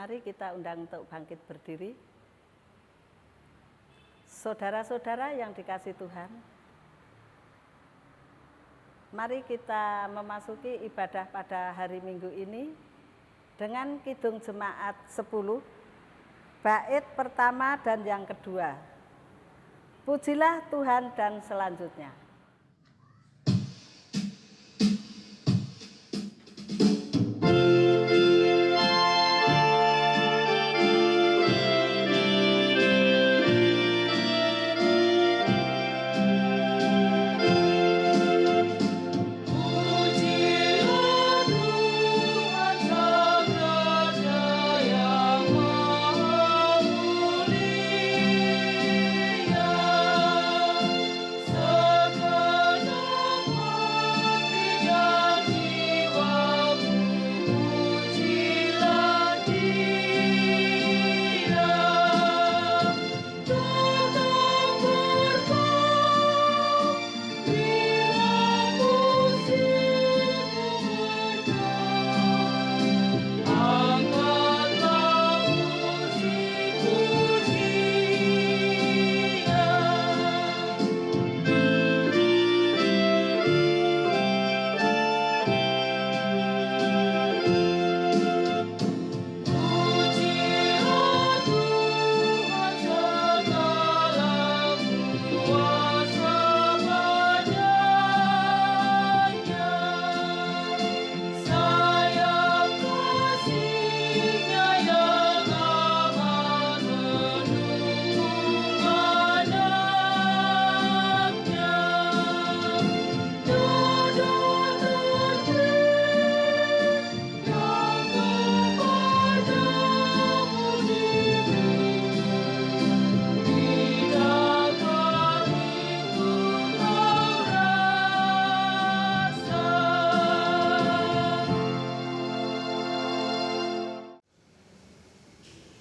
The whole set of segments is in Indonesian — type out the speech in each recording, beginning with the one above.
Mari kita undang untuk bangkit berdiri. Saudara-saudara yang dikasihi Tuhan, mari kita memasuki ibadah pada hari Minggu ini dengan Kidung Jemaat 10, bait pertama dan yang kedua. Pujilah Tuhan dan selanjutnya.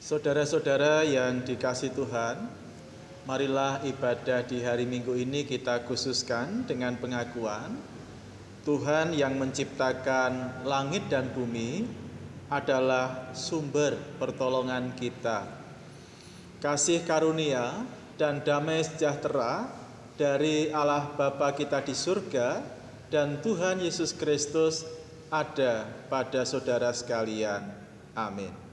Saudara-saudara yang dikasihi Tuhan, marilah ibadah di hari Minggu ini kita khususkan dengan pengakuan Tuhan yang menciptakan langit dan bumi adalah sumber pertolongan kita. Kasih karunia dan damai sejahtera dari Allah Bapa kita di surga dan Tuhan Yesus Kristus ada pada saudara sekalian. Amin.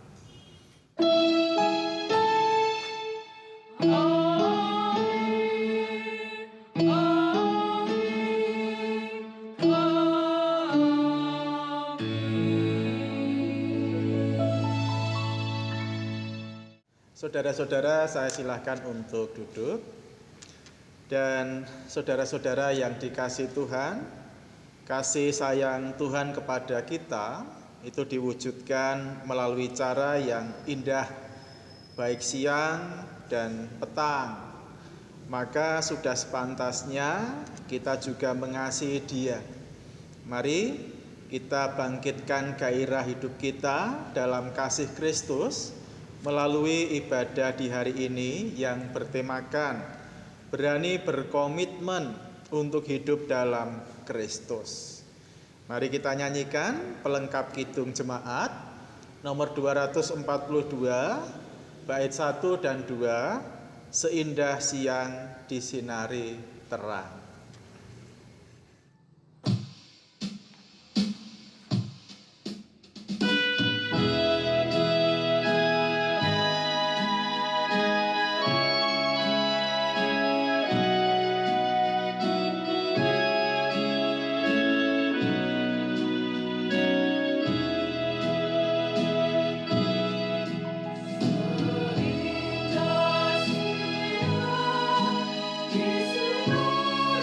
Saudara-saudara, saya silakan untuk duduk. Dan saudara-saudara yang dikasihi Tuhan, kasih sayang Tuhan kepada kita itu diwujudkan melalui cara yang indah, baik siang dan petang. Maka sudah sepantasnya kita juga mengasihi Dia. Mari kita bangkitkan gairah hidup kita dalam kasih Kristus melalui ibadah di hari ini yang bertemakan berani berkomitmen untuk hidup dalam Kristus. Mari kita nyanyikan pelengkap Kidung Jemaat nomor 242, bait 1 dan 2, seindah siang disinari terang. Di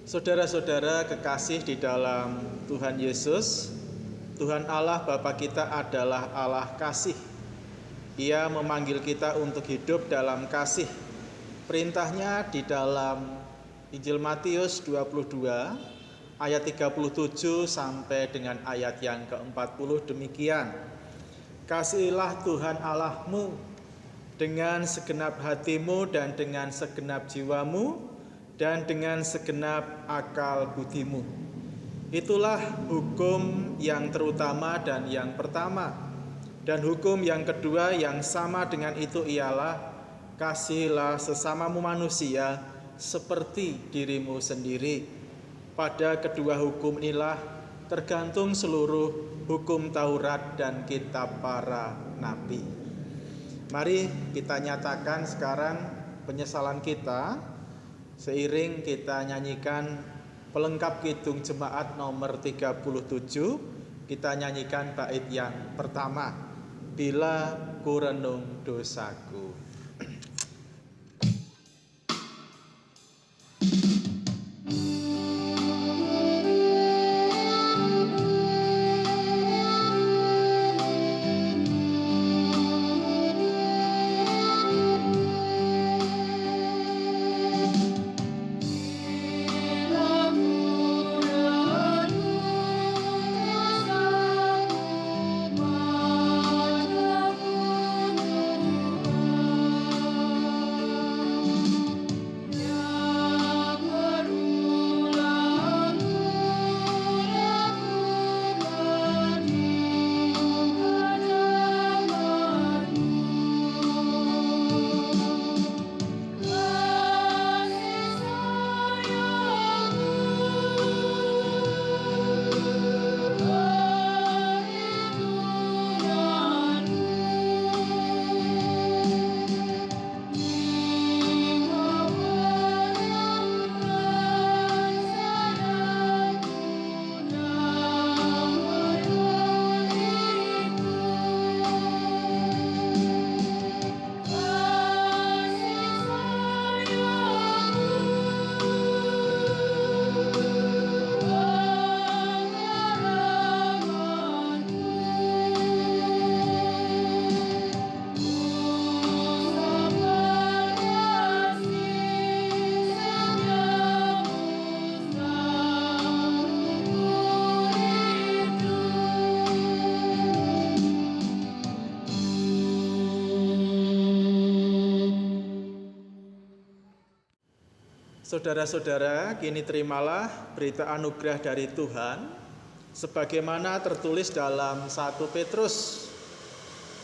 Saudara-saudara kekasih di dalam Tuhan Yesus, Tuhan Allah Bapa kita adalah Allah kasih. Ia memanggil kita untuk hidup dalam kasih. Perintahnya di dalam Injil Matius 22 ayat 37 sampai dengan ayat yang ke-40 demikian. Kasihilah Tuhan Allahmu dengan segenap hatimu dan dengan segenap jiwamu dan dengan segenap akal budimu. Itulah hukum yang terutama dan yang pertama. Dan hukum yang kedua yang sama dengan itu ialah kasihilah sesamamu manusia seperti dirimu sendiri. Pada kedua hukum inilah tergantung seluruh hukum Taurat dan kitab para nabi. Mari kita nyatakan sekarang penyesalan kita seiring kita nyanyikan pelengkap Kidung Jemaat nomor 37. Kita nyanyikan bait yang pertama, Bila ku renung dosaku. Saudara-saudara, kini terimalah berita anugerah dari Tuhan sebagaimana tertulis dalam 1 Petrus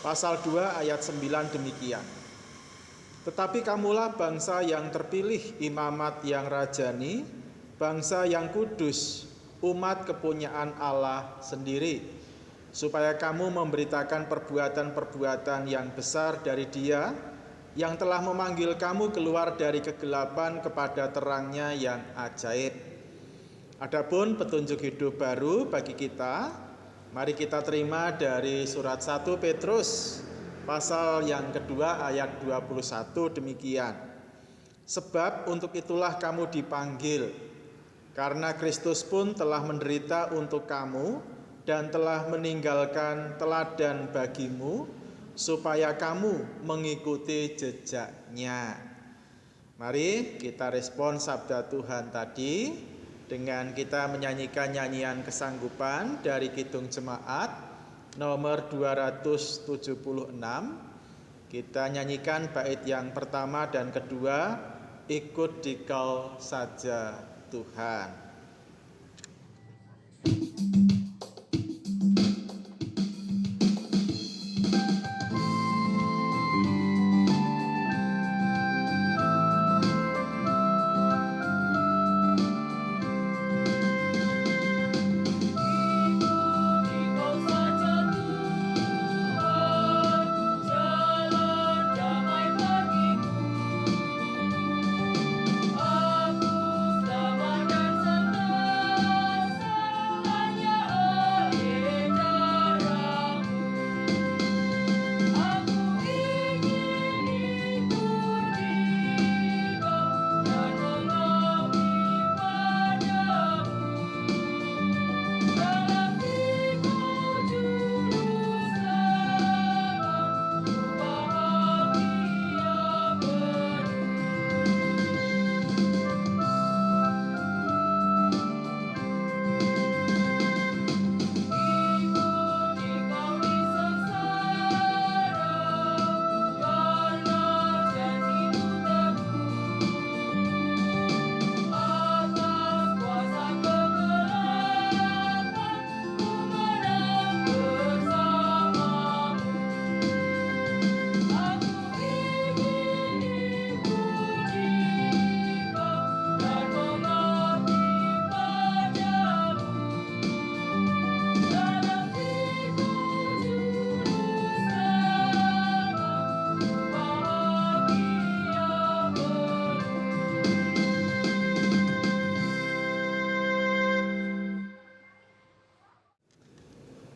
pasal 2 ayat 9 demikian. Tetapi kamulah bangsa yang terpilih, imamat yang rajani, bangsa yang kudus, umat kepunyaan Allah sendiri, supaya kamu memberitakan perbuatan-perbuatan yang besar dari Dia yang telah memanggil kamu keluar dari kegelapan kepada terangnya yang ajaib. Adapun petunjuk hidup baru bagi kita, mari kita terima dari surat 1 Petrus pasal yang kedua ayat 21 demikian. Sebab untuk itulah kamu dipanggil, karena Kristus pun telah menderita untuk kamu dan telah meninggalkan teladan bagimu, supaya kamu mengikuti jejaknya. Mari kita respon sabda Tuhan tadi dengan kita menyanyikan nyanyian kesanggupan dari Kidung Jemaat nomor 276. Kita nyanyikan bait yang pertama dan kedua, ikut dikau saja Tuhan. Aku selamat dan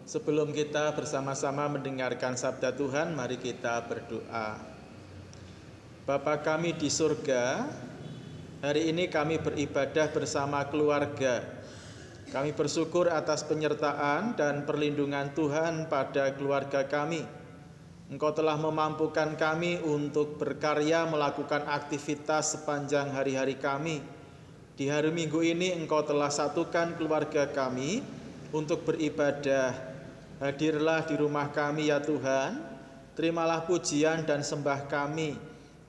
Sebelum kita bersama-sama mendengarkan sabda Tuhan, mari kita berdoa. Bapa kami di surga, hari ini kami beribadah bersama keluarga. Kami bersyukur atas penyertaan dan perlindungan Tuhan pada keluarga kami. Engkau telah memampukan kami untuk berkarya melakukan aktivitas sepanjang hari-hari kami. Di hari Minggu ini Engkau telah satukan keluarga kami untuk beribadah. Hadirlah di rumah kami ya Tuhan, terimalah pujian dan sembah kami,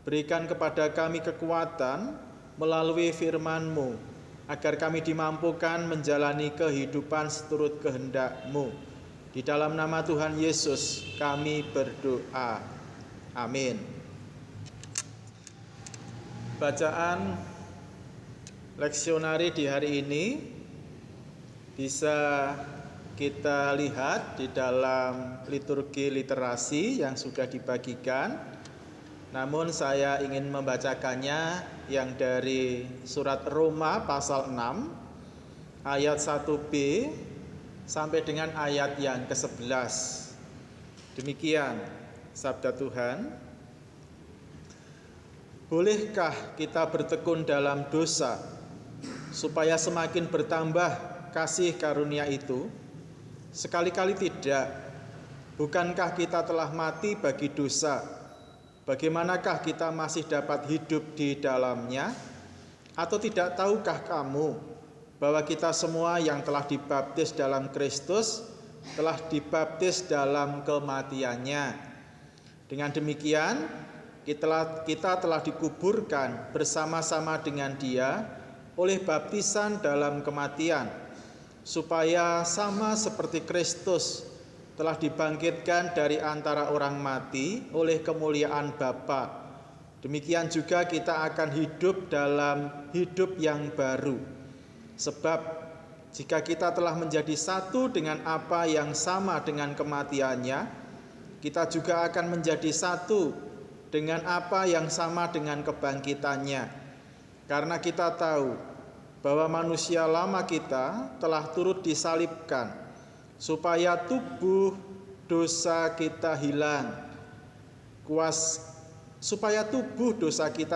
berikan kepada kami kekuatan melalui firman-Mu, agar kami dimampukan menjalani kehidupan seturut kehendak-Mu. Di dalam nama Tuhan Yesus kami berdoa, amin. Bacaan leksionari di hari ini bisa kita lihat di dalam liturgi literasi yang sudah dibagikan. Namun saya ingin membacakannya yang dari surat Roma pasal 6 ayat 1b sampai dengan ayat yang ke-11. Demikian sabda Tuhan. Bolehkah kita bertekun dalam dosa supaya semakin bertambah kasih karunia itu? Sekali-kali tidak. Bukankah kita telah mati bagi dosa? Bagaimanakah kita masih dapat hidup di dalamnya? Atau tidak tahukah kamu bahwa kita semua yang telah dibaptis dalam Kristus telah dibaptis dalam kematiannya? Dengan demikian, kita telah dikuburkan bersama-sama dengan Dia oleh baptisan dalam kematian, supaya sama seperti Kristus telah dibangkitkan dari antara orang mati oleh kemuliaan Bapa, demikian juga kita akan hidup dalam hidup yang baru. Sebab jika kita telah menjadi satu dengan apa yang sama dengan kematiannya, kita juga akan menjadi satu dengan apa yang sama dengan kebangkitannya. Karena kita tahu bahwa manusia lama kita telah turut disalibkan, supaya tubuh dosa kita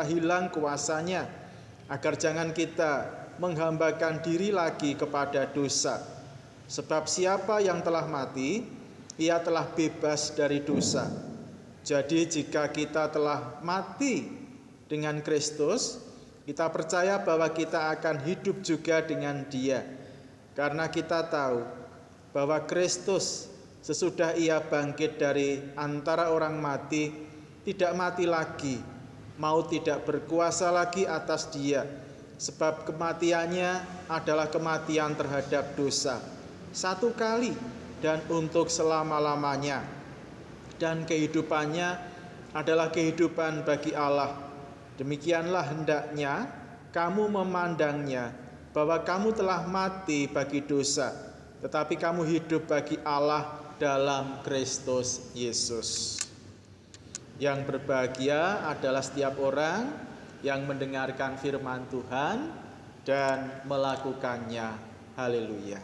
hilang kuasanya, agar jangan kita menghambakan diri lagi kepada dosa. Sebab siapa yang telah mati, ia telah bebas dari dosa. Jadi jika kita telah mati dengan Kristus, kita percaya bahwa kita akan hidup juga dengan Dia, karena kita tahu bahwa Kristus sesudah Ia bangkit dari antara orang mati tidak mati lagi, maut tidak berkuasa lagi atas Dia, sebab kematiannya adalah kematian terhadap dosa, satu kali dan untuk selama-lamanya, dan kehidupannya adalah kehidupan bagi Allah. Demikianlah hendaknya kamu memandangnya, bahwa kamu telah mati bagi dosa, tetapi kamu hidup bagi Allah dalam Kristus Yesus. Yang berbahagia adalah setiap orang yang mendengarkan firman Tuhan dan melakukannya. Haleluya.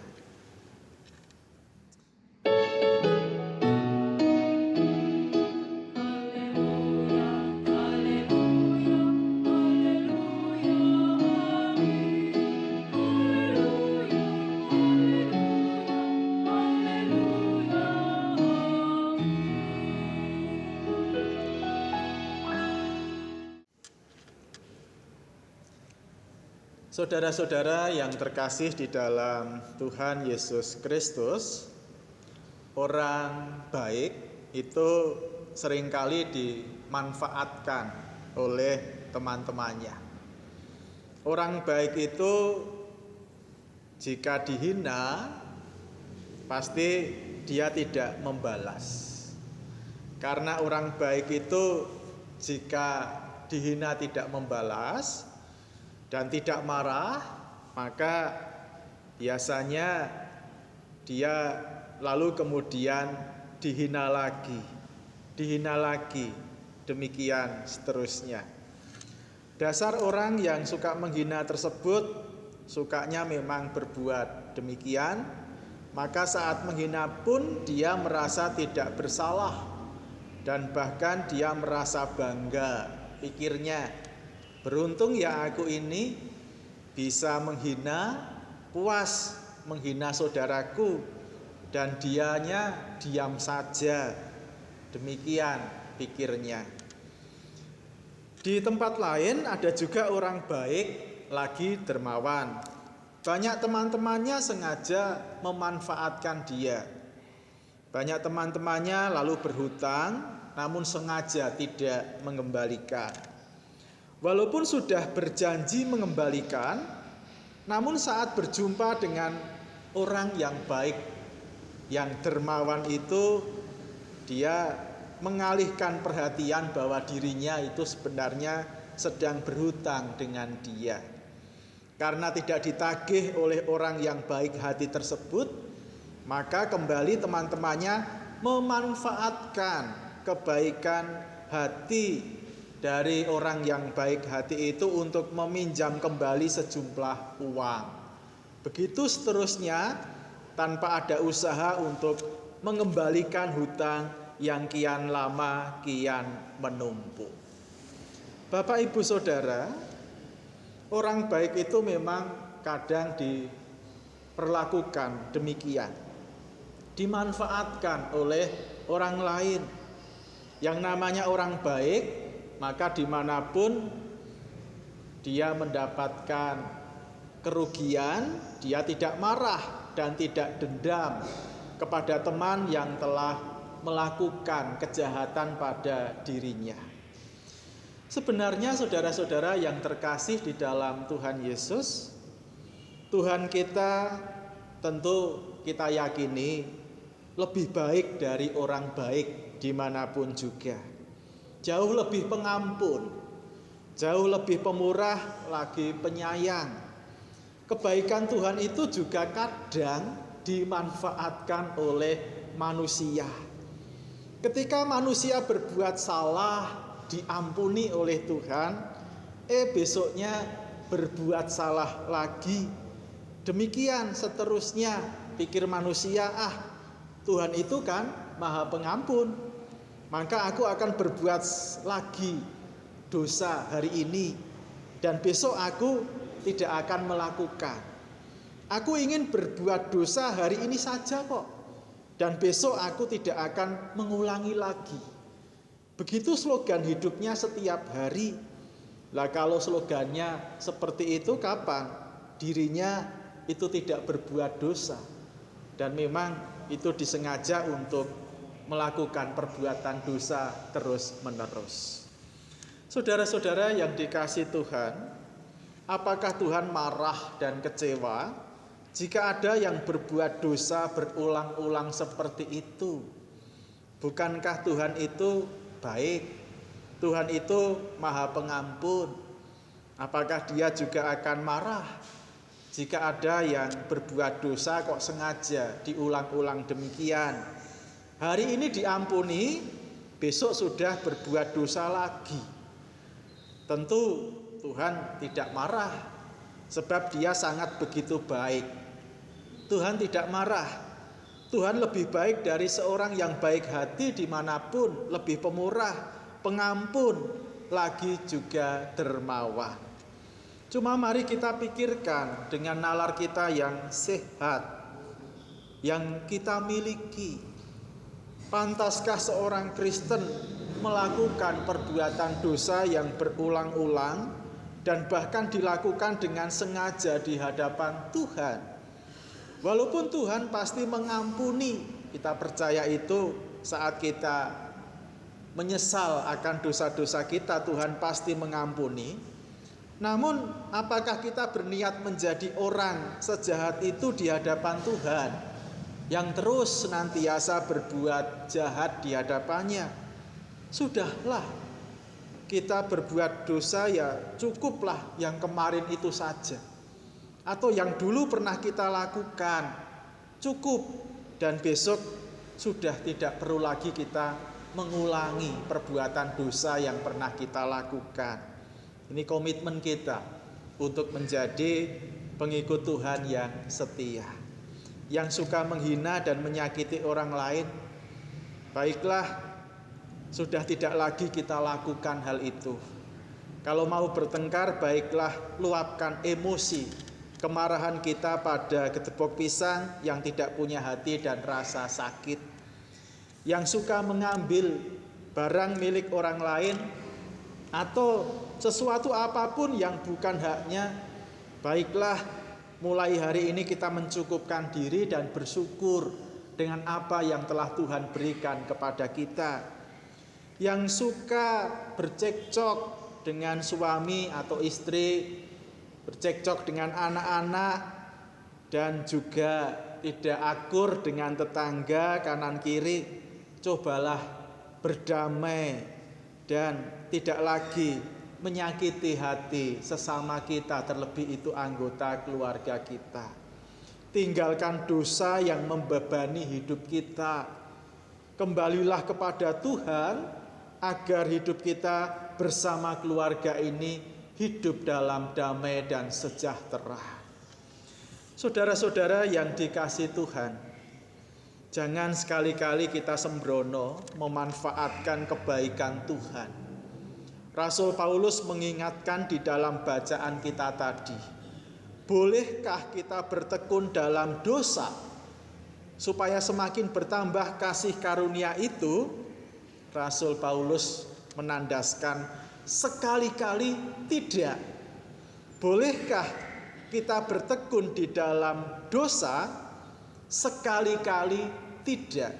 Saudara-saudara yang terkasih di dalam Tuhan Yesus Kristus, orang baik itu seringkali dimanfaatkan oleh teman-temannya. Orang baik itu jika dihina, pasti dia tidak membalas. Karena orang baik itu jika dihina tidak membalas dan tidak marah, maka biasanya dia lalu kemudian dihina lagi, demikian seterusnya. Dasar orang yang suka menghina tersebut sukanya memang berbuat demikian, maka saat menghina pun dia merasa tidak bersalah, dan bahkan dia merasa bangga. Pikirnya, beruntung ya aku ini bisa menghina, puas menghina saudaraku, dan dianya diam saja. Demikian pikirnya. Di tempat lain ada juga orang baik lagi dermawan. Banyak teman-temannya sengaja memanfaatkan dia. Banyak teman-temannya lalu berhutang, namun sengaja tidak mengembalikan. Walaupun sudah berjanji mengembalikan, namun saat berjumpa dengan orang yang baik, yang dermawan itu, dia mengalihkan perhatian bahwa dirinya itu sebenarnya sedang berhutang dengan dia. Karena tidak ditagih oleh orang yang baik hati tersebut, maka kembali teman-temannya memanfaatkan kebaikan hati dari orang yang baik hati itu untuk meminjam kembali sejumlah uang. Begitu seterusnya, tanpa ada usaha untuk mengembalikan hutang yang kian lama kian menumpuk. Bapak Ibu Saudara, orang baik itu memang kadang diperlakukan demikian, dimanfaatkan oleh orang lain. Yang namanya orang baik, maka dimanapun dia mendapatkan kerugian, dia tidak marah dan tidak dendam kepada teman yang telah melakukan kejahatan pada dirinya. Sebenarnya saudara-saudara yang terkasih di dalam Tuhan Yesus, Tuhan kita tentu kita yakini lebih baik dari orang baik dimanapun juga. Jauh lebih pengampun, jauh lebih pemurah lagi penyayang. Kebaikan Tuhan itu juga kadang dimanfaatkan oleh manusia. Ketika manusia berbuat salah, diampuni oleh Tuhan, besoknya berbuat salah lagi. Demikian seterusnya, pikir manusia, Tuhan itu kan Maha Pengampun, maka aku akan berbuat lagi dosa hari ini, dan besok aku tidak akan melakukan. Aku ingin berbuat dosa hari ini saja kok, dan besok aku tidak akan mengulangi lagi. Begitu slogan hidupnya setiap hari. Lah kalau slogannya seperti itu, kapan dirinya itu tidak berbuat dosa, dan memang itu disengaja untuk melakukan perbuatan dosa terus-menerus. Saudara-saudara yang dikasihi Tuhan, apakah Tuhan marah dan kecewa jika ada yang berbuat dosa berulang-ulang seperti itu? Bukankah Tuhan itu baik? Tuhan itu Maha Pengampun. Apakah Dia juga akan marah jika ada yang berbuat dosa kok sengaja diulang-ulang demikian? Hari ini diampuni, besok sudah berbuat dosa lagi. Tentu Tuhan tidak marah, sebab Dia sangat begitu baik. Tuhan tidak marah. Tuhan lebih baik dari seorang yang baik hati dimanapun, lebih pemurah, pengampun, lagi juga dermawan. Cuma mari kita pikirkan dengan nalar kita yang sehat, yang kita miliki. Pantaskah seorang Kristen melakukan perbuatan dosa yang berulang-ulang dan bahkan dilakukan dengan sengaja di hadapan Tuhan? Walaupun Tuhan pasti mengampuni, kita percaya itu saat kita menyesal akan dosa-dosa kita, Tuhan pasti mengampuni. Namun apakah kita berniat menjadi orang sejahat itu di hadapan Tuhan, yang terus senantiasa berbuat jahat di hadapannya? Sudahlah, kita berbuat dosa ya cukuplah yang kemarin itu saja, atau yang dulu pernah kita lakukan, cukup, dan besok sudah tidak perlu lagi kita mengulangi perbuatan dosa yang pernah kita lakukan. Ini komitmen kita untuk menjadi pengikut Tuhan yang setia. yang suka menghina dan menyakiti orang lain. Baiklah, sudah tidak lagi kita lakukan hal itu. Kalau mau bertengkar, baiklah luapkan emosi, kemarahan kita pada gedebok pisang yang tidak punya hati dan rasa sakit. Yang suka mengambil barang milik orang lain atau sesuatu apapun yang bukan haknya, baiklah mulai hari ini kita mencukupkan diri dan bersyukur dengan apa yang telah Tuhan berikan kepada kita. Yang suka bercekcok dengan suami atau istri, bercekcok dengan anak-anak, dan juga tidak akur dengan tetangga kanan kiri, cobalah berdamai dan tidak lagi menyakiti hati sesama kita, terlebih itu anggota keluarga kita. Tinggalkan dosa yang membebani hidup kita. Kembalilah kepada Tuhan agar hidup kita bersama keluarga ini hidup dalam damai dan sejahtera. Saudara-saudara yang dikasihi Tuhan, jangan sekali-kali kita sembrono memanfaatkan kebaikan Tuhan. Rasul Paulus mengingatkan di dalam bacaan kita tadi, bolehkah kita bertekun dalam dosa supaya semakin bertambah kasih karunia itu? Rasul Paulus menandaskan sekali-kali tidak. Bolehkah kita bertekun di dalam dosa? Sekali-kali tidak.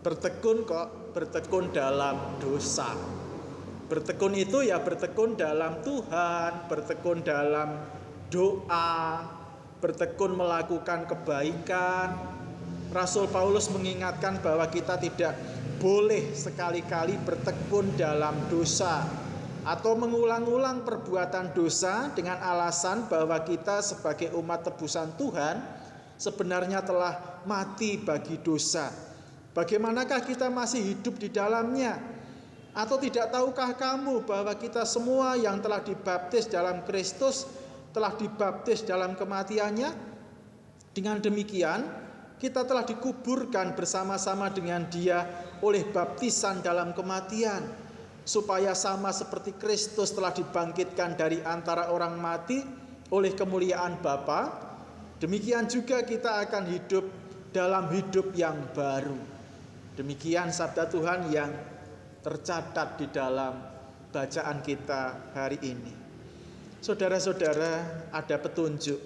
Bertekun kok, bertekun dalam dosa. Bertekun itu ya bertekun dalam Tuhan, bertekun dalam doa, bertekun melakukan kebaikan. Rasul Paulus mengingatkan bahwa kita tidak boleh sekali-kali bertekun dalam dosa atau mengulang-ulang perbuatan dosa dengan alasan bahwa kita sebagai umat tebusan Tuhan sebenarnya telah mati bagi dosa. Bagaimanakah kita masih hidup di dalamnya? Atau tidak tahukah kamu bahwa kita semua yang telah dibaptis dalam Kristus telah dibaptis dalam kematiannya? Dengan demikian, kita telah dikuburkan bersama-sama dengan Dia oleh baptisan dalam kematian, supaya sama seperti Kristus telah dibangkitkan dari antara orang mati oleh kemuliaan Bapa, demikian juga kita akan hidup dalam hidup yang baru. Demikian sabda Tuhan yang tercatat di dalam bacaan kita hari ini. Saudara-saudara, ada petunjuk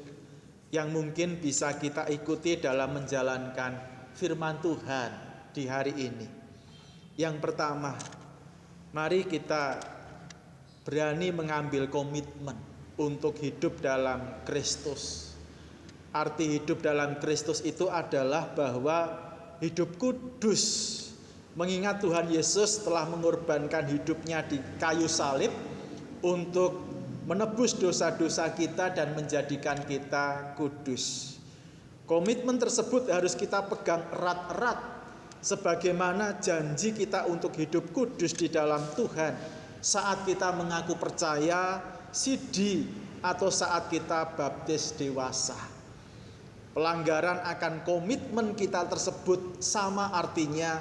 yang mungkin bisa kita ikuti dalam menjalankan firman Tuhan di hari ini. Yang pertama, mari kita berani mengambil komitmen untuk hidup dalam Kristus. Arti hidup dalam Kristus itu adalah bahwa hidup kudus, mengingat Tuhan Yesus telah mengorbankan hidupnya di kayu salib untuk menebus dosa-dosa kita dan menjadikan kita kudus. Komitmen tersebut harus kita pegang erat-erat, sebagaimana janji kita untuk hidup kudus di dalam Tuhan saat kita mengaku percaya, sidi, atau saat kita baptis dewasa. Pelanggaran akan komitmen kita tersebut sama artinya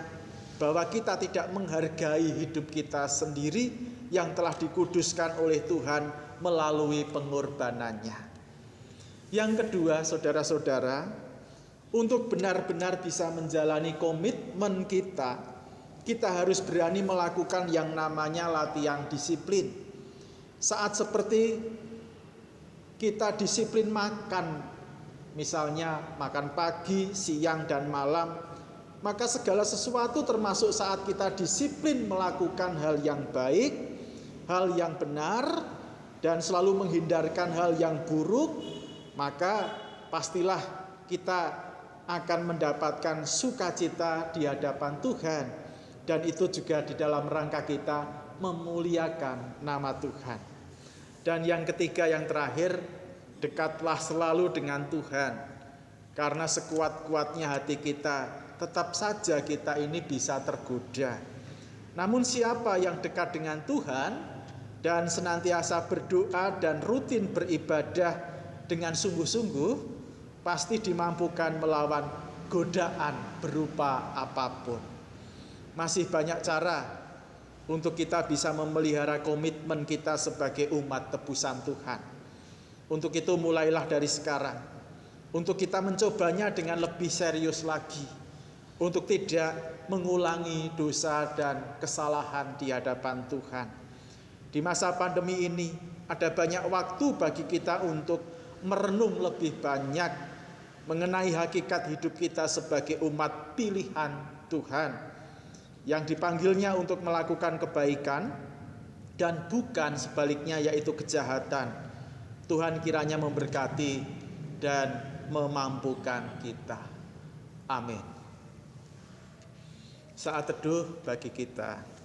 bahwa kita tidak menghargai hidup kita sendiri yang telah dikuduskan oleh Tuhan melalui pengorbanannya. Yang kedua, saudara-saudara, untuk benar-benar bisa menjalani komitmen kita, kita harus berani melakukan yang namanya latihan disiplin. Saat seperti kita disiplin makan, misalnya makan pagi, siang, dan malam, maka segala sesuatu termasuk saat kita disiplin melakukan hal yang baik, hal yang benar, dan selalu menghindarkan hal yang buruk, maka pastilah kita akan mendapatkan sukacita di hadapan Tuhan. Dan itu juga di dalam rangka kita memuliakan nama Tuhan. Dan yang ketiga, yang terakhir, dekatlah selalu dengan Tuhan. Karena sekuat-kuatnya hati kita, tetap saja kita ini bisa tergoda. Namun siapa yang dekat dengan Tuhan dan senantiasa berdoa dan rutin beribadah dengan sungguh-sungguh, pasti dimampukan melawan godaan berupa apapun. Masih banyak cara untuk kita bisa memelihara komitmen kita sebagai umat tebusan Tuhan. Untuk itu mulailah dari sekarang. Untuk kita mencobanya dengan lebih serius lagi. Untuk tidak mengulangi dosa dan kesalahan di hadapan Tuhan. Di masa pandemi ini ada banyak waktu bagi kita untuk merenung lebih banyak mengenai hakikat hidup kita sebagai umat pilihan Tuhan yang dipanggilnya untuk melakukan kebaikan dan bukan sebaliknya, yaitu kejahatan. Tuhan kiranya memberkati dan memampukan kita. Amin. Saat teduh bagi kita.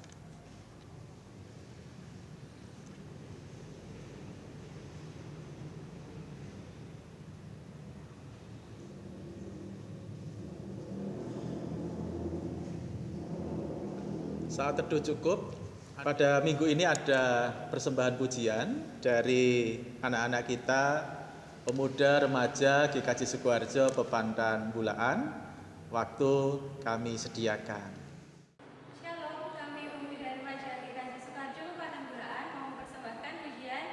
Saat teduh cukup. Pada minggu ini ada persembahan pujian dari anak-anak kita, pemuda remaja GKJ Sukoharjo Pepandan Bulaan. Waktu kami sediakan. Shalom, kami pemuda remaja GKJ Sukoharjo Pepandan Bulaan mau mempersembahkan pujian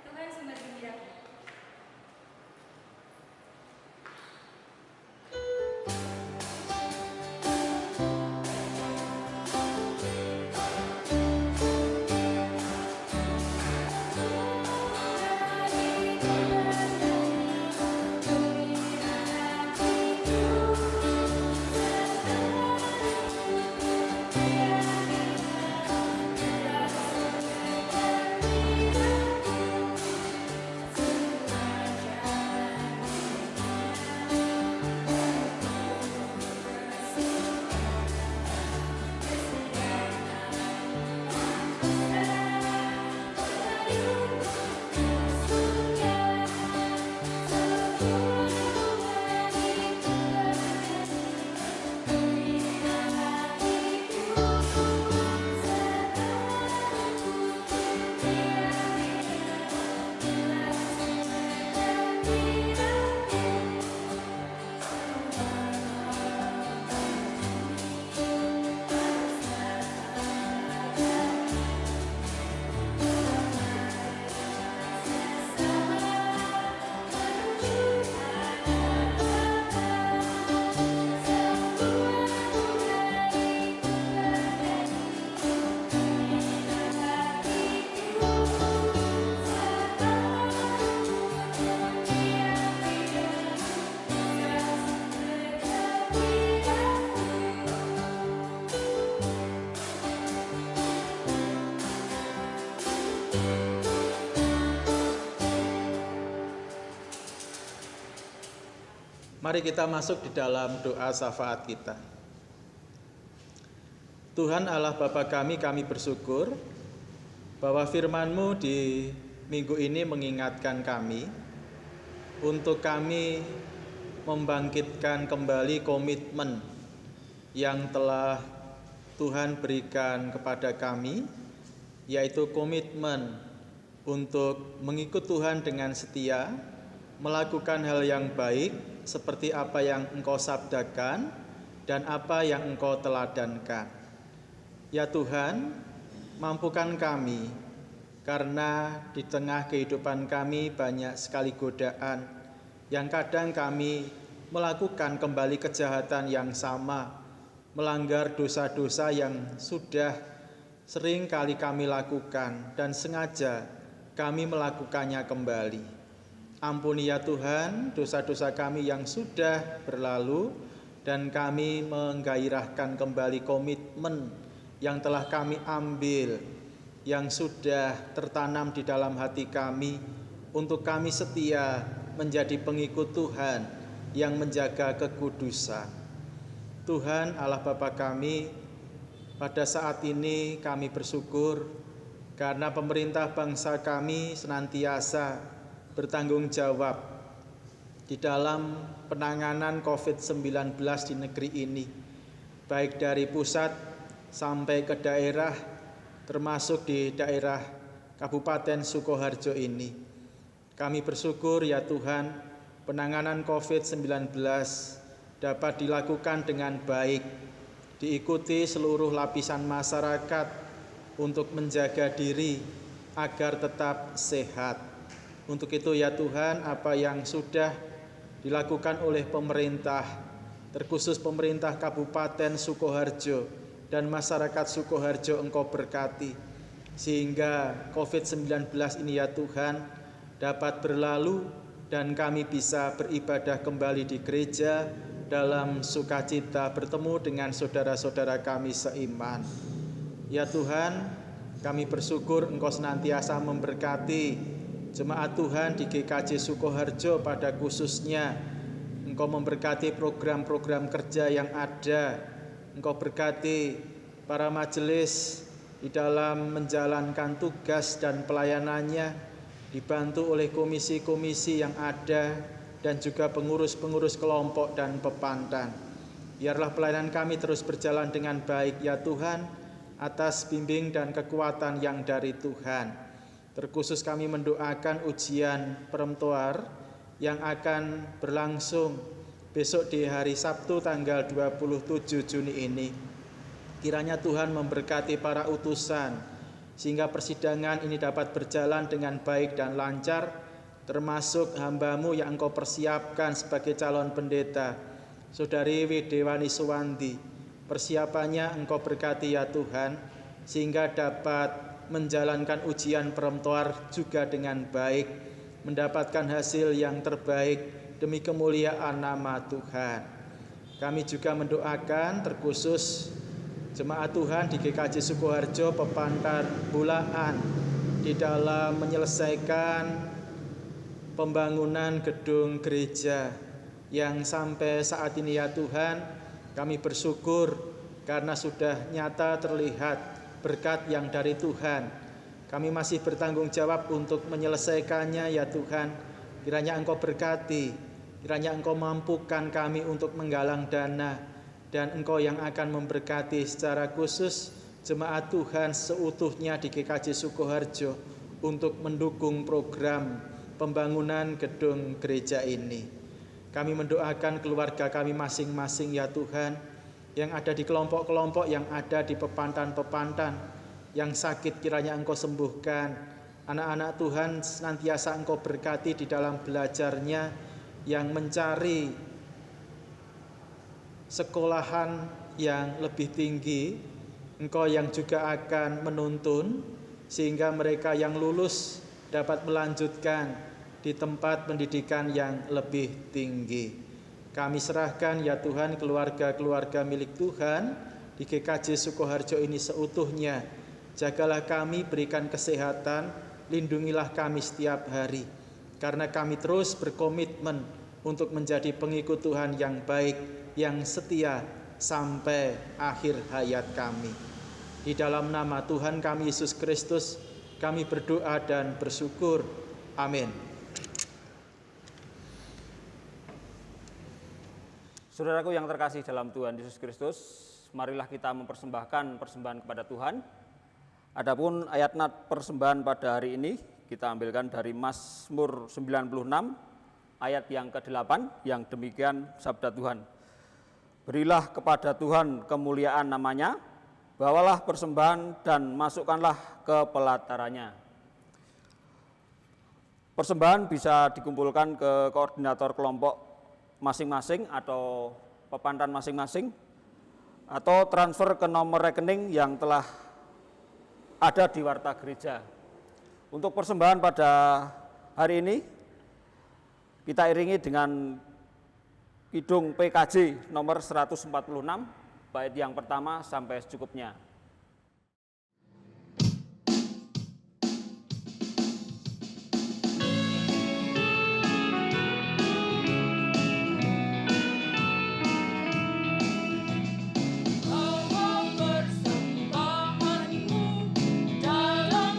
Tuhan Sumber Gembiraku. Mari kita masuk di dalam doa syafaat kita. Tuhan Allah Bapa kami bersyukur bahwa firman-Mu di minggu ini mengingatkan kami untuk kami membangkitkan kembali komitmen yang telah Tuhan berikan kepada kami, yaitu komitmen untuk mengikut Tuhan dengan setia, melakukan hal yang baik seperti apa yang Engkau sabdakan dan apa yang Engkau teladankan. Ya Tuhan, mampukan kami, karena di tengah kehidupan kami banyak sekali godaan yang kadang kami melakukan kembali kejahatan yang sama, melanggar dosa-dosa yang sudah sering kali kami lakukan dan sengaja kami melakukannya kembali. Ampuni ya Tuhan dosa-dosa kami yang sudah berlalu, dan kami menggairahkan kembali komitmen yang telah kami ambil, yang sudah tertanam di dalam hati kami, untuk kami setia menjadi pengikut Tuhan yang menjaga kekudusan. Tuhan Allah Bapa kami, pada saat ini kami bersyukur karena pemerintah bangsa kami senantiasa bertanggung jawab di dalam penanganan COVID-19 di negeri ini, baik dari pusat sampai ke daerah, termasuk di daerah Kabupaten Sukoharjo ini. Kami bersyukur ya Tuhan, penanganan COVID-19 dapat dilakukan dengan baik, diikuti seluruh lapisan masyarakat untuk menjaga diri agar tetap sehat. Untuk itu ya Tuhan, apa yang sudah dilakukan oleh pemerintah, terkhusus pemerintah Kabupaten Sukoharjo dan masyarakat Sukoharjo Engkau berkati, sehingga COVID-19 ini ya Tuhan dapat berlalu dan kami bisa beribadah kembali di gereja dalam sukacita bertemu dengan saudara-saudara kami seiman. Ya Tuhan, kami bersyukur Engkau senantiasa memberkati jemaat Tuhan di GKJ Sukoharjo pada khususnya. Engkau memberkati program-program kerja yang ada. Engkau berkati para majelis di dalam menjalankan tugas dan pelayanannya, dibantu oleh komisi-komisi yang ada dan juga pengurus-pengurus kelompok dan pepantan. Biarlah pelayanan kami terus berjalan dengan baik ya Tuhan, atas bimbing dan kekuatan yang dari Tuhan. Terkhusus kami mendoakan ujian peremtuar yang akan berlangsung besok di hari Sabtu tanggal 27 Juni ini. Kiranya Tuhan memberkati para utusan sehingga persidangan ini dapat berjalan dengan baik dan lancar, termasuk hamba-Mu yang Engkau persiapkan sebagai calon pendeta, Saudari Widewani Suwandi. Persiapannya Engkau berkati ya Tuhan, sehingga dapat menjalankan ujian peremtuar juga dengan baik, mendapatkan hasil yang terbaik demi kemuliaan nama Tuhan. Kami juga mendoakan terkhusus jemaat Tuhan di GKJ Sukoharjo Pepantan Bulaan di dalam menyelesaikan pembangunan gedung gereja yang sampai saat ini ya Tuhan kami bersyukur karena sudah nyata terlihat berkat yang dari Tuhan. Kami masih bertanggung jawab untuk menyelesaikannya ya Tuhan. Kiranya Engkau berkati, kiranya Engkau mampukan kami untuk menggalang dana, dan Engkau yang akan memberkati secara khusus jemaat Tuhan seutuhnya di GKJ Sukoharjo untuk mendukung program pembangunan gedung gereja ini. Kami mendoakan keluarga kami masing-masing ya Tuhan, yang ada di kelompok-kelompok yang ada di pepantan-pepantan, yang sakit kiranya Engkau sembuhkan. Anak-anak Tuhan senantiasa Engkau berkati di dalam belajarnya, yang mencari sekolahan yang lebih tinggi. Engkau yang juga akan menuntun sehingga mereka yang lulus dapat melanjutkan di tempat pendidikan yang lebih tinggi. Kami serahkan ya Tuhan keluarga-keluarga milik Tuhan di GKJ Sukoharjo ini seutuhnya. Jagalah kami, berikan kesehatan, lindungilah kami setiap hari. Karena kami terus berkomitmen untuk menjadi pengikut Tuhan yang baik, yang setia sampai akhir hayat kami. Di dalam nama Tuhan kami Yesus Kristus, kami berdoa dan bersyukur. Amin. Saudaraku yang terkasih dalam Tuhan Yesus Kristus, marilah kita mempersembahkan persembahan kepada Tuhan. Adapun ayat nat persembahan pada hari ini kita ambilkan dari Mazmur 96 ayat yang ke-8 yang demikian sabda Tuhan. Berilah kepada Tuhan kemuliaan namanya, bawalah persembahan dan masukkanlah ke pelatarannya. Persembahan bisa dikumpulkan ke koordinator kelompok masing-masing atau pepantan masing-masing, atau transfer ke nomor rekening yang telah ada di warta gereja. Untuk persembahan pada hari ini kita iringi dengan kidung PKJ nomor 146 bait yang pertama sampai secukupnya. Jangan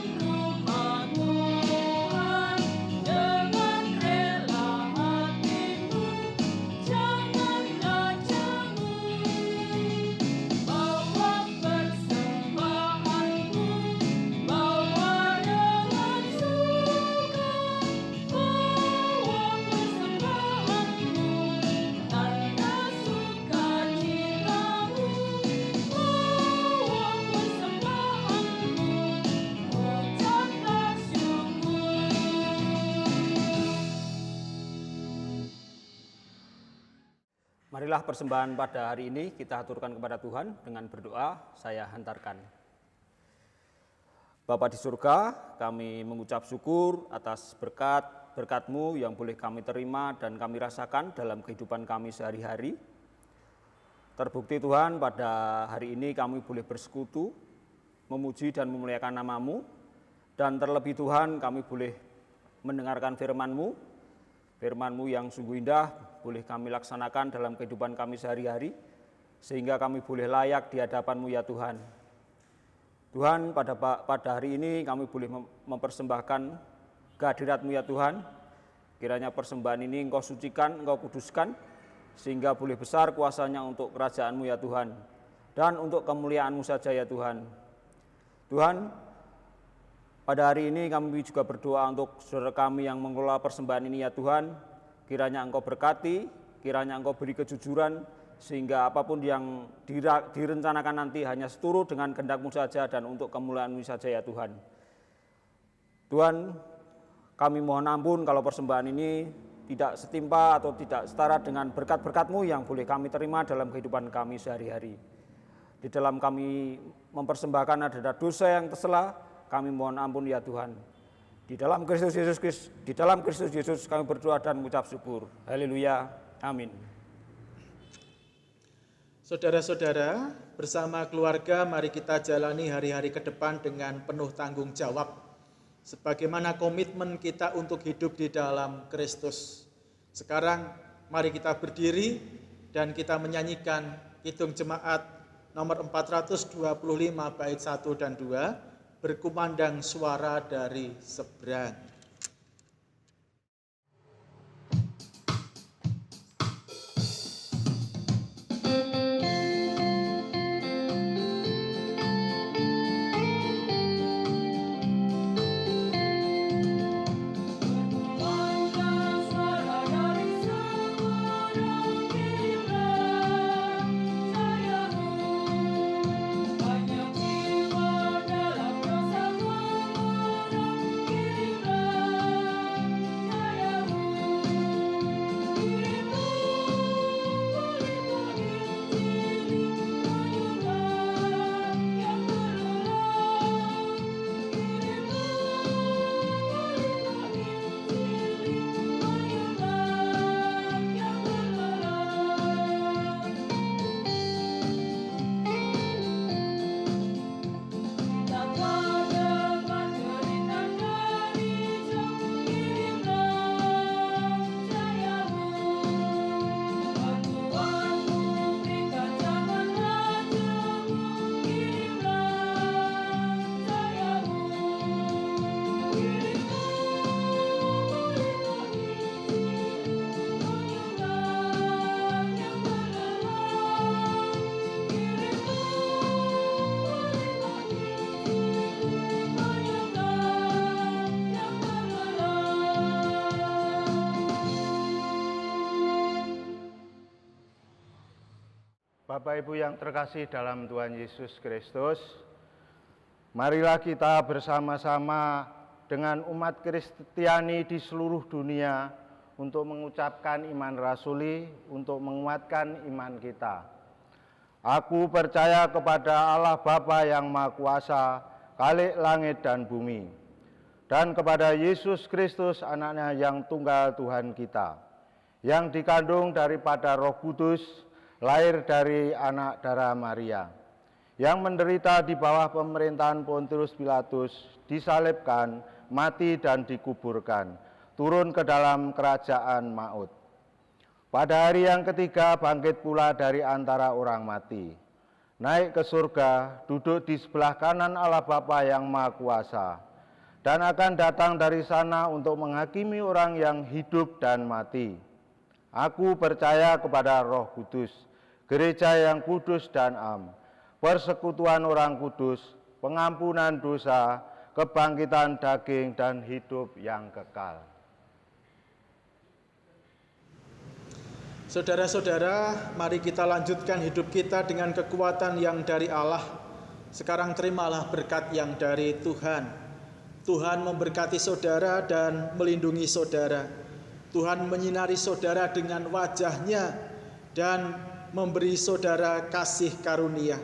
Marilah persembahan pada hari ini kita aturkan kepada Tuhan dengan berdoa. Saya hantarkan. Bapa di surga, kami mengucap syukur atas berkat-Mu yang boleh kami terima dan kami rasakan dalam kehidupan kami sehari-hari. Terbukti Tuhan, pada hari ini kami boleh bersekutu, memuji dan memuliakan nama-Mu, dan terlebih Tuhan kami boleh mendengarkan firman-Mu, firman-Mu yang sungguh indah boleh kami laksanakan dalam kehidupan kami sehari-hari, sehingga kami boleh layak di hadapan-Mu ya Tuhan. Tuhan, pada hari ini kami boleh mempersembahkan kehadirat-Mu ya Tuhan. Kiranya persembahan ini Engkau sucikan, Engkau kuduskan, sehingga boleh besar kuasanya untuk kerajaan-Mu ya Tuhan, dan untuk kemuliaan-Mu saja ya Tuhan. Tuhan, pada hari ini kami juga berdoa untuk saudara kami yang mengelola persembahan ini ya Tuhan. Kiranya Engkau berkati, kiranya Engkau beri kejujuran, sehingga apapun yang direncanakan nanti hanya seturut dengan kehendak-Mu saja dan untuk kemuliaan-Mu saja ya Tuhan. Tuhan, kami mohon ampun kalau persembahan ini tidak setimpa atau tidak setara dengan berkat-berkat-Mu yang boleh kami terima dalam kehidupan kami sehari-hari. Di dalam kami mempersembahkan ada dosa yang tersela, kami mohon ampun ya Tuhan. Di dalam Kristus Yesus kami berdoa dan mengucap syukur. Haleluya. Amin. Saudara-saudara, bersama keluarga mari kita jalani hari-hari ke depan dengan penuh tanggung jawab. Sebagaimana komitmen kita untuk hidup di dalam Kristus. Sekarang mari kita berdiri dan kita menyanyikan Kidung Jemaat nomor 425 bait 1 dan 2. Berkumandang suara dari seberang. Bapak Ibu yang terkasih dalam Tuhan Yesus Kristus, marilah kita bersama-sama dengan umat Kristiani di seluruh dunia untuk mengucapkan iman rasuli, untuk menguatkan iman kita. Aku percaya kepada Allah Bapa yang Maha Kuasa, Khalik langit dan bumi, dan kepada Yesus Kristus anaknya yang tunggal Tuhan kita, yang dikandung daripada Roh Kudus, lahir dari anak darah Maria, yang menderita di bawah pemerintahan Pontius Pilatus, disalibkan, mati dan dikuburkan, turun ke dalam kerajaan maut. Pada hari yang ketiga bangkit pula dari antara orang mati, naik ke surga, duduk di sebelah kanan Allah Bapa yang Maha Kuasa, dan akan datang dari sana untuk menghakimi orang yang hidup dan mati. Aku percaya kepada Roh Kudus, gereja yang kudus dan am, persekutuan orang kudus, pengampunan dosa, kebangkitan daging dan hidup yang kekal. Saudara-saudara, mari kita lanjutkan hidup kita dengan kekuatan yang dari Allah. Sekarang terimalah berkat yang dari Tuhan. Tuhan memberkati saudara dan melindungi saudara. Tuhan menyinari saudara dengan wajah-Nya dan memberi saudara kasih karunia.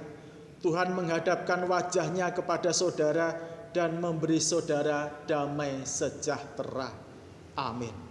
Tuhan menghadapkan wajahnya kepada saudara dan memberi saudara damai sejahtera. Amin.